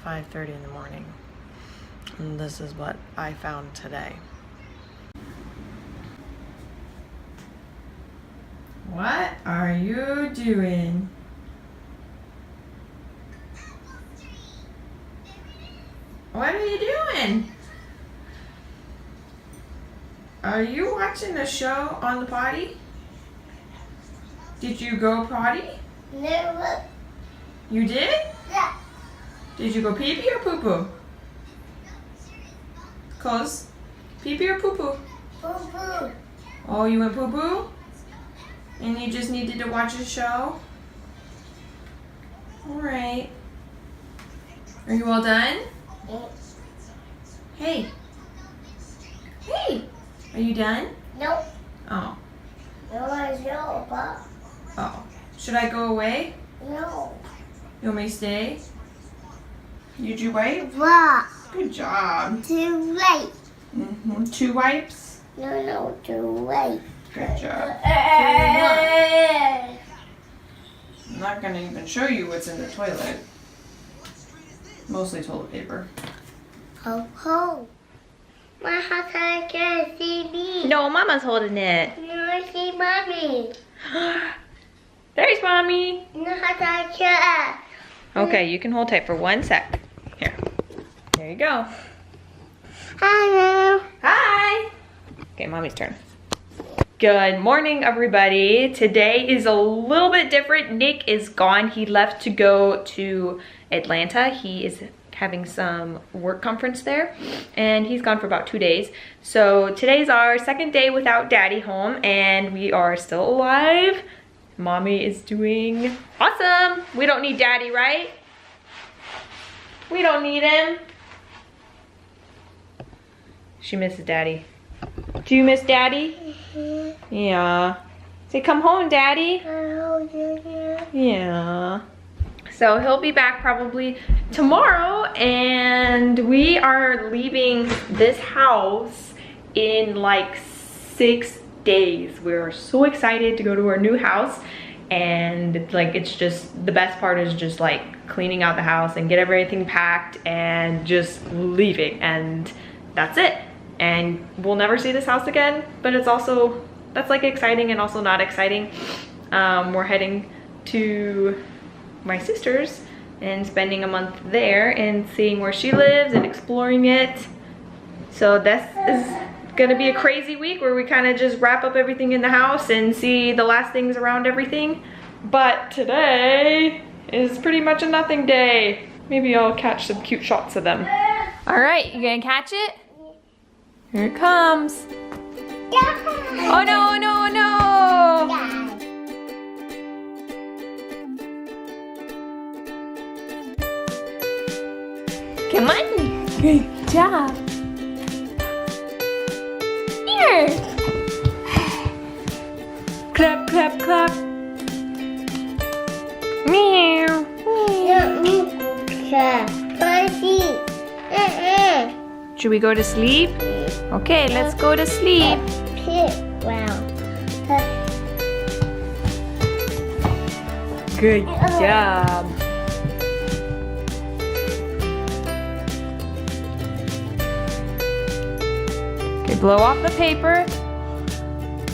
5:30 in the morning. And this is what I found today. What are you doing? What are you doing? Are you watching a show on the potty? Did you go potty? No. You did? Yeah. Did you go pee-pee or poo-poo? Close. Pee-pee or poo-poo? Poo-poo. Oh, you went poo-poo? And you just needed to watch a show? Alright. Are you all done? Hey. Hey. Are you done? No. Oh. No, I know, but Oh. Should I go away? no. You want me to stay? Did you wipe? What? Good job. Too late. 2 wipes? No, too late. Good job. I'm not gonna even show you what's in the toilet. Mostly toilet paper. Ho, ho. My house can't see me. No, Mama's holding it. You want to see mommy? There's Mommy. No, I can't. Okay, you can hold tight for 1 sec. Here. There you go. Hello. Hi. Okay, Mommy's turn. Good morning, everybody. Today is a little bit different. Nick is gone. He left to go to Atlanta. He is having some work conference there, and he's gone for about 2 days. So today's our second day without Daddy home, and we are still alive. Mommy is doing awesome. We don't need Daddy, right? We don't need him. She misses Daddy. Do you miss Daddy? Yeah. Say, come home, Daddy. Yeah. So he'll be back probably tomorrow, and we are leaving this house in like 6 days. We're so excited to go to our new house, and like it's just the best part is just like cleaning out the house and get everything packed and just leaving, and that's it. And we'll never see this house again, but it's also, that's like exciting and also not exciting. We're heading to my sister's and spending a month there and seeing where she lives and exploring it. So this is gonna be a crazy week where we kind of just wrap up everything in the house and see the last things around everything. But today is pretty much a nothing day. Maybe I'll catch some cute shots of them. All right, you gonna catch it? Here it comes. Oh no, no, no! Come on. Good job. Here. Clap, clap, clap. Meow. Should we go to sleep? Okay, let's go to sleep. Good job. Okay, blow off the paper.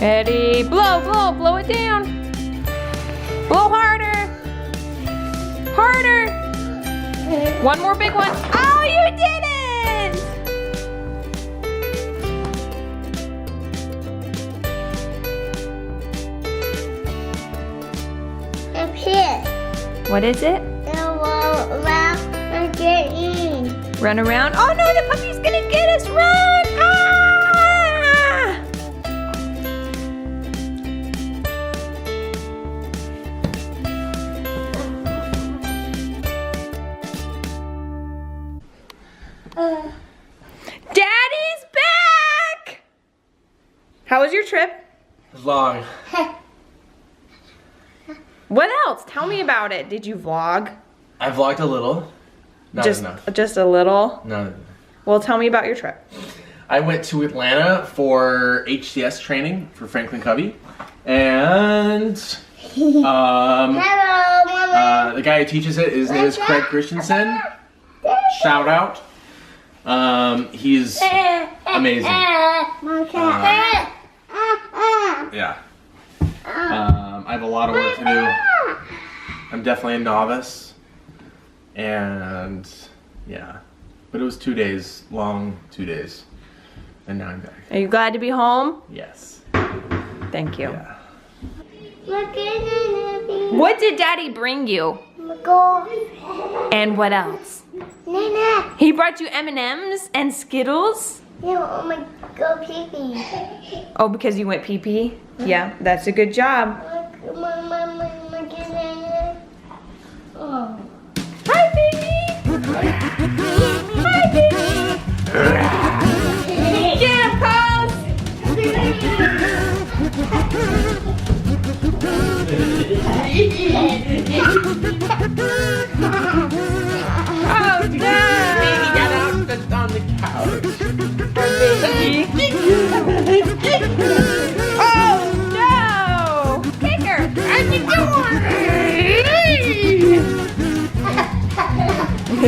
Ready? Blow, blow, blow it down. Blow harder. Harder. One more big one. Oh, you did it! What is it? Run around. Oh no, the puppy's gonna get us. Run! Ah! Daddy's back! How was your trip? It was long. What else? Tell me about it. Did you vlog? I vlogged a little. Not enough. Just a little? No. Well, tell me about your trip. I went to Atlanta for HCS training for Franklin Covey. And Hello, Mama. the guy who teaches it, his name is Craig Christensen. shout out. He's amazing. Yeah. I have a lot of work to do. I'm definitely a novice. And yeah. But it was 2 days, long 2 days. And now I'm back. Are you glad to be home? Yes. Thank you. Yeah. What did Daddy bring you? And what else? He brought you M&Ms and Skittles? Go pee-pee. Oh, because you went pee-pee? Yeah, that's a good job. Oh. Hi, baby! Hi, baby! Get him, Pose! Oh, no! Baby got out on the couch. Baby. Oh, no! Kick her! How's you doing?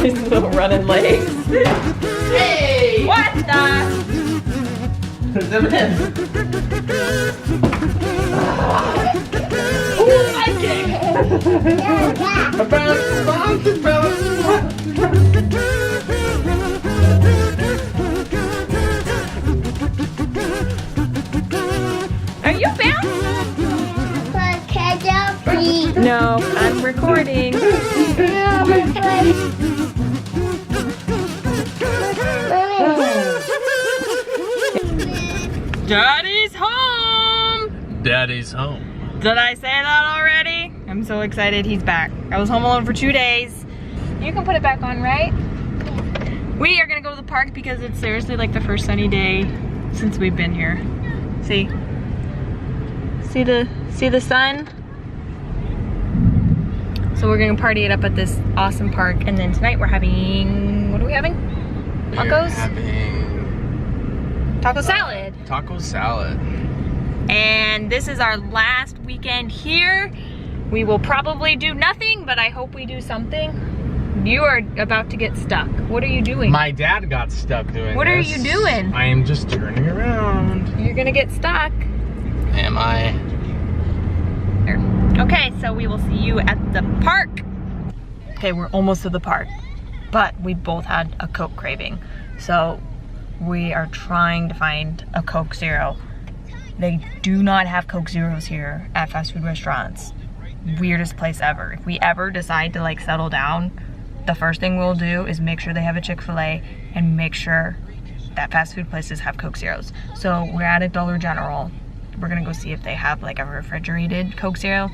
His little running legs. Hey! What the? There's M&M's. Are you bouncing? No, I'm recording. Daddy's home! Daddy's home. Did I say that already? I'm so excited he's back. I was home alone for 2 days. You can put it back on, right? We are gonna go to the park because it's seriously like the first sunny day since we've been here. See? See the sun? So we're gonna party it up at this awesome park, and then tonight we're having, what are we having? Tacos? Taco salad. Taco salad. And this is our last weekend here. We will probably do nothing, but I hope we do something. You are about to get stuck. What are you doing? My dad got stuck doing What this. are you doing? I am just turning around. You're gonna get stuck. Am I? There. Okay, so we will see you at the park. Okay, we're almost to the park, but we both had a Coke craving. So we are trying to find a Coke Zero. They do not have Coke Zeros here at fast food restaurants. Weirdest place ever. If we ever decide to like settle down, the first thing we'll do is make sure they have a Chick-fil-A and make sure that fast food places have Coke Zeros. So we're at a Dollar General. We're gonna go see if they have like a refrigerated Coke Zero.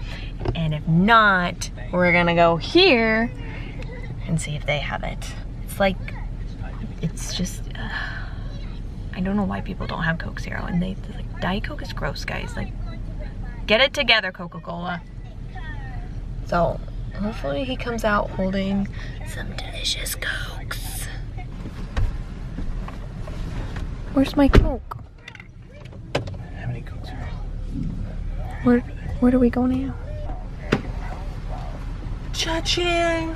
And if not, we're gonna go here and see if they have it. It's like, it's just, I don't know why people don't have Coke Zero. And they like, Diet Coke is gross, guys. Like, get it together, Coca-Cola. So, hopefully he comes out holding some delicious Cokes. Where's my Coke? How many Cokes are Where do we go now? Cha-ching!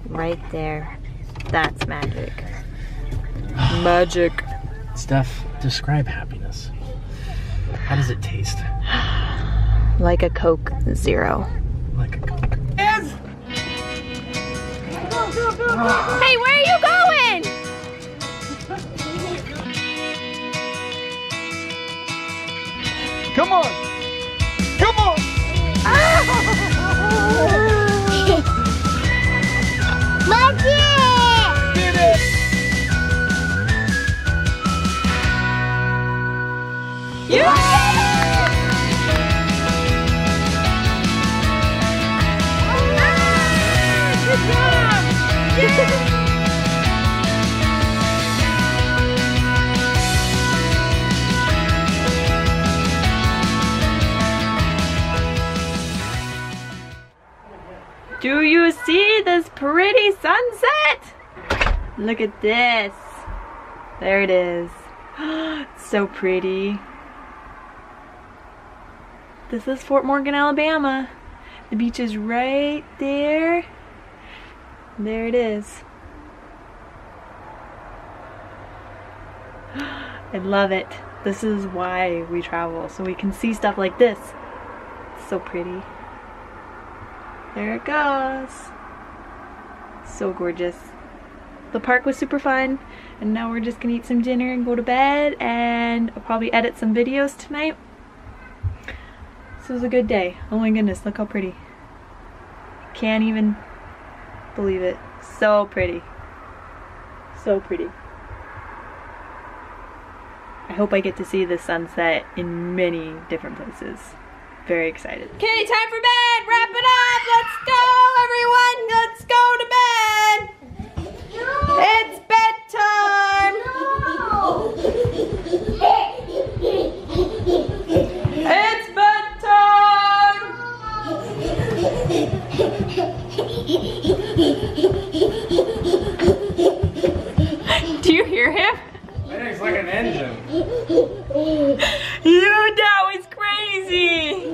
Right there. That's magic. Magic. Steph, describe happiness. How does it taste? Like a Coke Zero. Like a Coke. Yes! Hey, where are you going? Come on! Come on! Did it! You Good job! Do you see this pretty sunset? Look at this. There it is. It's so pretty. This is Fort Morgan, Alabama. The beach is right there. There it is. I love it. This is why we travel, so we can see stuff like this. It's so pretty. There it goes. So gorgeous. The park was super fun, and now we're just gonna eat some dinner and go to bed, and I'll probably edit some videos tonight. This was a good day. Oh my goodness, look how pretty. Can't even believe it. So pretty. So pretty. I hope I get to see the sunset in many different places. Very excited. Okay, time for bed! Wrap it up! Let's go, everyone! Let's go to bed! It's bedtime! It's bedtime! Do you hear him? It's like an engine. That was crazy!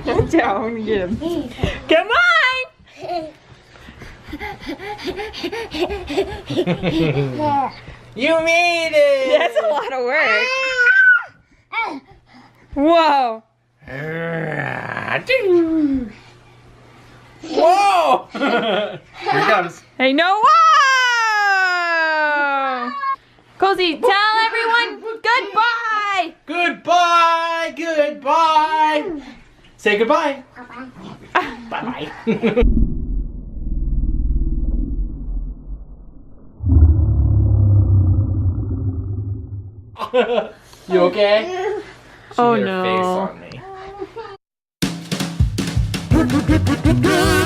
Watch out, I'm gonna get him. Come on! You made it! That's a lot of work. Whoa! Whoa! Here it comes. Hey, no! Whoa! Cozy, tell everyone goodbye! Goodbye! Goodbye! Say goodbye. Bye-bye. You okay? She Oh hit her no. face on me.